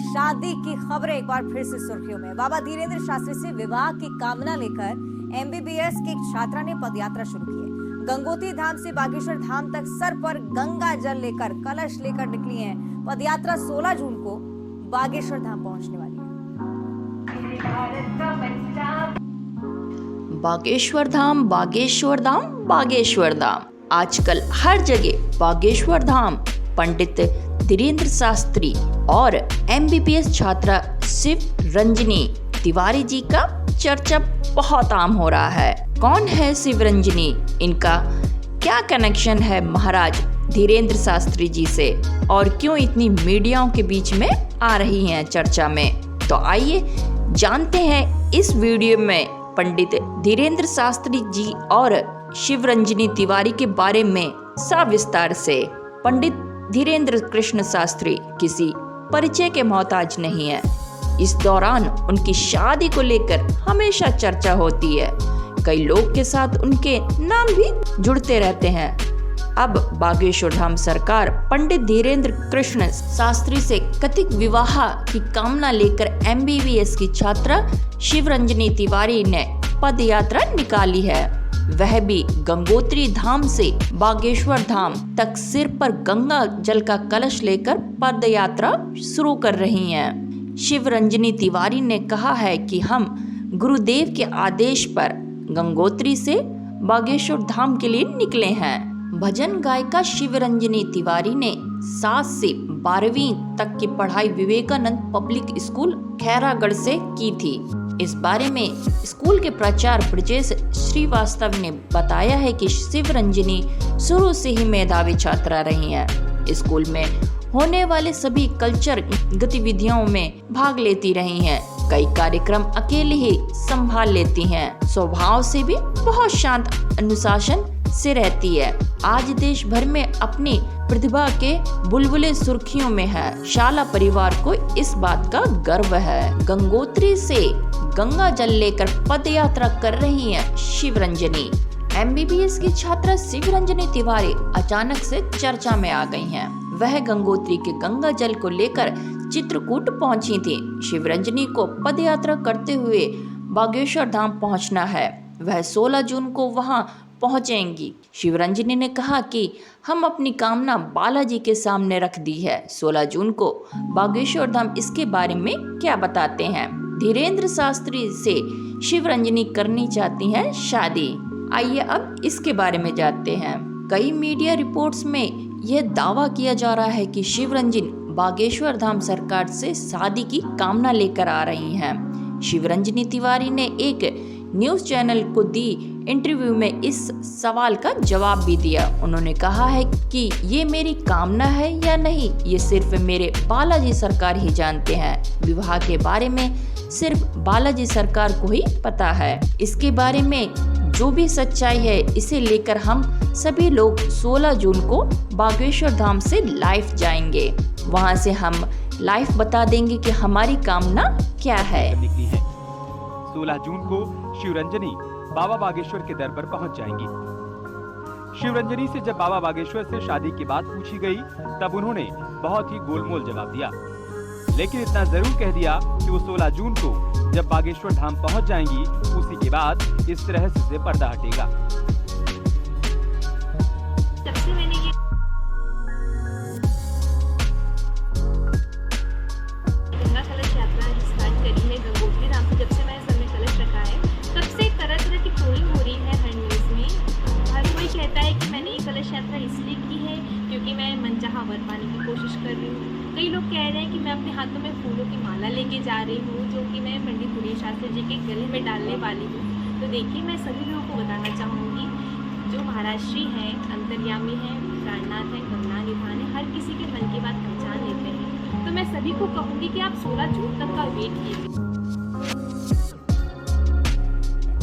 शादी की खबरें एक बार फिर से सुर्खियों में। बाबा धीरेन्द्र शास्त्री से विवाह की कामना लेकर एमबीबीएस की एक छात्रा ने पदयात्रा शुरू की है। गंगोत्री धाम से बागेश्वर धाम तक सर पर गंगा जल लेकर कलश लेकर निकली है। पदयात्रा 16 जून को बागेश्वर धाम पहुंचने वाली है। बागेश्वर धाम, बागेश्वर धाम, बागेश्वर धाम। आजकल हर जगह बागेश्वर धाम पंडित धीरेन्द्र शास्त्री और एमबीबीएस छात्रा शिव रंजनी तिवारी जी का चर्चा बहुत आम हो रहा है। कौन है शिव रंजनी? इनका क्या कनेक्शन है महाराज धीरेन्द्र शास्त्री जी से और क्यों इतनी मीडियाओं के बीच में आ रही हैं चर्चा में? तो आइए जानते हैं इस वीडियो में पंडित धीरेन्द्र शास्त्री जी और शिव रंजनी तिवारी के बारे में सविस्तार से। पंडित धीरेन्द्र कृष्ण शास्त्री किसी परिचय के मोहताज नहीं है। इस दौरान उनकी शादी को लेकर हमेशा चर्चा होती है। कई लोग के साथ उनके नाम भी जुड़ते रहते हैं। अब बागेश्वर धाम सरकार पंडित धीरेन्द्र कृष्ण शास्त्री से कथित विवाह की कामना लेकर एमबीबीएस की छात्रा शिव रंजनी तिवारी ने पद यात्रा निकाली है। वह भी गंगोत्री धाम से बागेश्वर धाम तक सिर पर गंगा जल का कलश लेकर पद यात्रा शुरू कर रही हैं। शिव रंजनी तिवारी ने कहा है कि हम गुरुदेव के आदेश पर गंगोत्री से बागेश्वर धाम के लिए निकले हैं। भजन गायिका शिव रंजनी तिवारी ने 7 से 12वीं तक की पढ़ाई विवेकानंद पब्लिक स्कूल खैरागढ़ से की थी। इस बारे में स्कूल के प्राचार्य ब्रजेश श्रीवास्तव ने बताया है कि शिव रंजनी शुरू से ही मेधावी छात्रा रही हैं। स्कूल में होने वाले सभी कल्चर गतिविधियों में भाग लेती रही हैं। कई कार्यक्रम अकेले ही संभाल लेती हैं। स्वभाव से भी बहुत शांत अनुशासन से रहती है। आज देश भर में अपनी प्रतिभा के बुलबुले सुर्खियों में है। शाला परिवार को इस बात का गर्व है। गंगोत्री से गंगा जल लेकर पद यात्रा कर रही हैं शिव रंजनी। एमबीबीएस की छात्रा शिव रंजनी तिवारी अचानक से चर्चा में आ गई हैं। वह गंगोत्री के गंगा जल को लेकर चित्रकूट पहुंची थी। शिव रंजनी को पद यात्रा करते हुए बागेश्वर धाम पहुंचना है। वह 16 जून को वहां पहुंचेंगी। शिव रंजनी ने कहा कि हम अपनी कामना बालाजी के सामने रख दी है। 16 जून को बागेश्वर धाम। इसके बारे में क्या बताते हैं? धीरेन्द्र शास्त्री से शिव रंजनी करनी चाहती हैं शादी। आइए अब इसके बारे में जानते हैं। कई मीडिया रिपोर्ट्स में यह दावा किया जा रहा है कि शिव रंजनी बागेश्वर धाम सरकार से शादी की कामना लेकर आ रही हैं। शिव रंजनी तिवारी ने एक न्यूज चैनल को दी इंटरव्यू में इस सवाल का जवाब भी दिया। उन्होंने कहा है कि ये मेरी कामना है या नहीं, ये सिर्फ मेरे बालाजी सरकार ही जानते हैं। विवाह के बारे में सिर्फ बालाजी सरकार को ही पता है। इसके बारे में जो भी सच्चाई है इसे लेकर हम सभी लोग 16 जून को बागेश्वर धाम से लाइव जाएंगे। वहां से हम लाइव बता देंगे कि हमारी कामना क्या है। 16 जून को शिव रंजनी बाबा बागेश्वर के दर पर पहुंच जाएंगी। शिव रंजनी से जब बाबा बागेश्वर से शादी की बात पूछी गई तब उन्होंने बहुत ही गोलमोल जवाब दिया, लेकिन इतना जरूर कह दिया कि वो 16 जून को जब बागेश्वर धाम पहुंच जाएंगी उसी के बाद इस रहस्य से पर्दा हटेगा। गंगा कलश यात्रा स्टार्ट करी है गंगोत्री धाम से। जब से मैंने सर में कलश रखा है तब से तरह तरह की ट्रोलिंग हो रही है हर न्यूज़ में। हर कोई कहता है कि मैंने ये कलश यात्रा इसलिए की है क्योंकि मैं मनचाहा वर पाने की कोशिश कर रही हूँ। कई लोग कह रहे हैं कि मैं अपने हाथों में फूलों की माला लेके जा रही हूँ जो कि मैं पंडित धीरेन्द्र शास्त्री जी के गले में डालने वाली हूँ। तो देखिए, मैं सभी लोगों को बताना चाहूँगी जो महाराज श्री हैं, अंतर्यामी हैं, प्राणनाथ हैं, गंगा निधान है, हर किसी के मन की बात पहचान लेते हैं। तो मैं सभी को कहूँगी कि आप 16 जून तक का वेट कीजिए।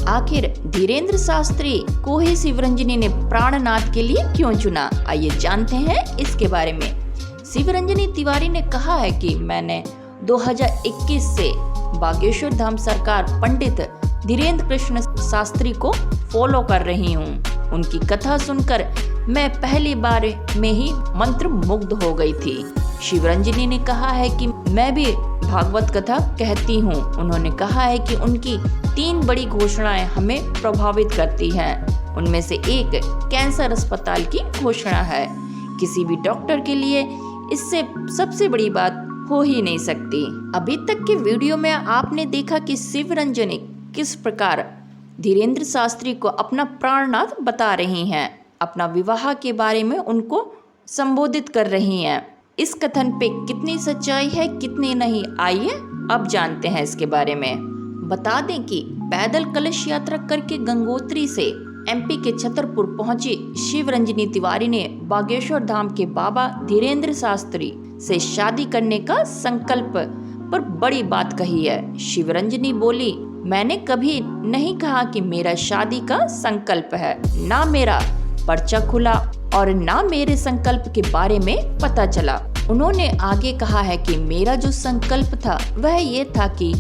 आखिर धीरेन्द्र शास्त्री को ही शिव रंजनी ने प्राणनाथ के लिए क्यों चुना? आइए जानते हैं इसके बारे में। शिव रंजनी तिवारी ने कहा है कि मैंने 2021 से बागेश्वर धाम सरकार पंडित धीरेन्द्र कृष्ण शास्त्री को फॉलो कर रही हूँ। उनकी कथा सुनकर मैं पहली बार में ही मंत्र मुग्ध हो गई थी। शिव रंजनी ने कहा है कि मैं भी भागवत कथा कहती हूँ। उन्होंने कहा है कि उनकी 3 बड़ी घोषणाएं हमें प्रभावित करती हैं। उनमें से एक कैंसर अस्पताल की घोषणा है। किसी भी डॉक्टर के लिए इससे सबसे बड़ी बात हो ही नहीं सकती। अभी तक के वीडियो में आपने देखा कि शिवरंजनी किस प्रकार धीरेंद्र शास्त्री को अपना प्राणनाथ बता रही हैं, अपना विवाह के बारे में उनको संबोधित कर रही हैं। इस कथन पे कितनी सच्चाई है कितनी नहीं, आइए अब जानते हैं इसके बारे में। बता दें कि पैदल कलश यात्रा करके गंगोत्री से एमपी के छतरपुर पहुंची शिवरंजनी तिवारी ने बागेश्वर धाम के बाबा धीरेंद्र शास्त्री से शादी करने का संकल्प पर बड़ी बात कही है। शिवरंजनी बोली, मैंने कभी नहीं कहा कि मेरा शादी का संकल्प है, ना मेरा पर्चा खुला और ना मेरे संकल्प के बारे में पता चला। उन्होंने आगे कहा है कि मेरा जो संकल्प था वह ये था कि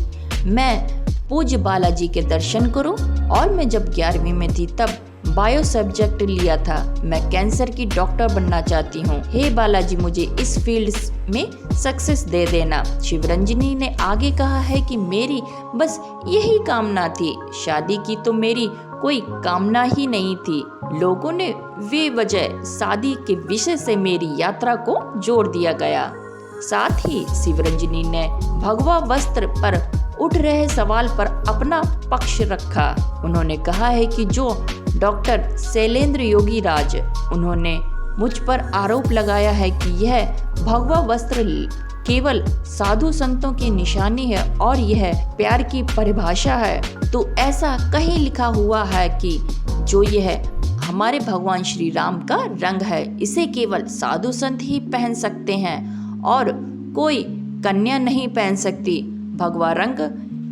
मैं पूज्य बालाजी के दर्शन करूं और मैं जब 11वीं में थी तब बायो सब्जेक्ट लिया था। मैं कैंसर की डॉक्टर बनना चाहती हूँ। हे बालाजी, मुझे इस फील्ड में सक्सेस दे देना। शिवरंजनी ने आगे कहा है कि मेरी बस यही कामना थी। शादी की तो मेरी कोई कामना ही नहीं थी। लोगों ने बेवजह शादी के विषय से मेरी यात्रा को जोड़ दिया गया। साथ ही शिवरंजनी ने भगवा वस्त्र पर उठ रहे सवाल पर अपना पक्ष रखा। उन्होंने कहा है कि जो डॉक्टर शैलेंद्र योगी राज, उन्होंने मुझ पर आरोप लगाया है कि यह भगवा वस्त्र केवल साधु संतों की निशानी है और यह प्यार की परिभाषा है, तो ऐसा कहीं लिखा हुआ है कि जो यह हमारे भगवान श्री राम का रंग है, इसे केवल साधु संत ही पहन सकते हैं और कोई कन्या नहीं पहन सकती। भगवा रंग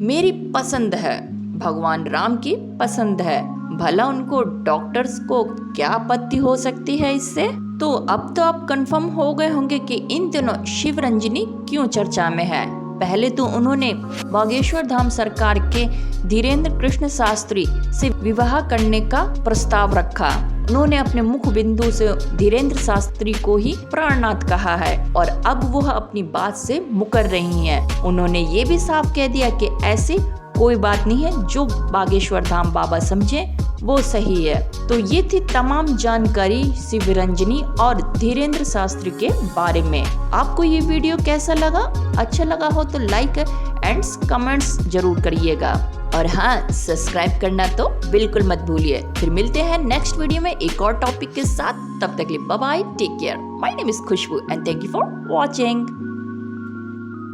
मेरी पसंद है, भगवान राम की पसंद है। भला उनको डॉक्टर्स को क्या आपत्ति हो सकती है इससे? तो अब तो आप कंफर्म हो गए होंगे कि इन दिनों शिवरंजनी क्यों चर्चा में है। पहले तो उन्होंने बागेश्वर धाम सरकार के धीरेंद्र कृष्ण शास्त्री से विवाह करने का प्रस्ताव रखा। उन्होंने अपने मुख बिंदु से धीरेंद्र शास्त्री को ही प्राणनाथ कहा है और अब वह अपनी बात से मुकर रही हैं। उन्होंने ये भी साफ कह दिया कि ऐसी कोई बात नहीं है, जो बागेश्वर धाम बाबा समझे वो सही है। तो ये थी तमाम जानकारी शिवरंजनी और धीरेंद्र शास्त्री के बारे में। आपको ये वीडियो कैसा लगा? अच्छा लगा हो तो लाइक एंड कमेंट्स जरूर करिएगा और हाँ, सब्सक्राइब करना तो बिल्कुल मत भूलिए। फिर मिलते हैं नेक्स्ट वीडियो में एक और टॉपिक के साथ। तब तक के लिए bye bye, take care. My name is Khushboo and thank you for watching.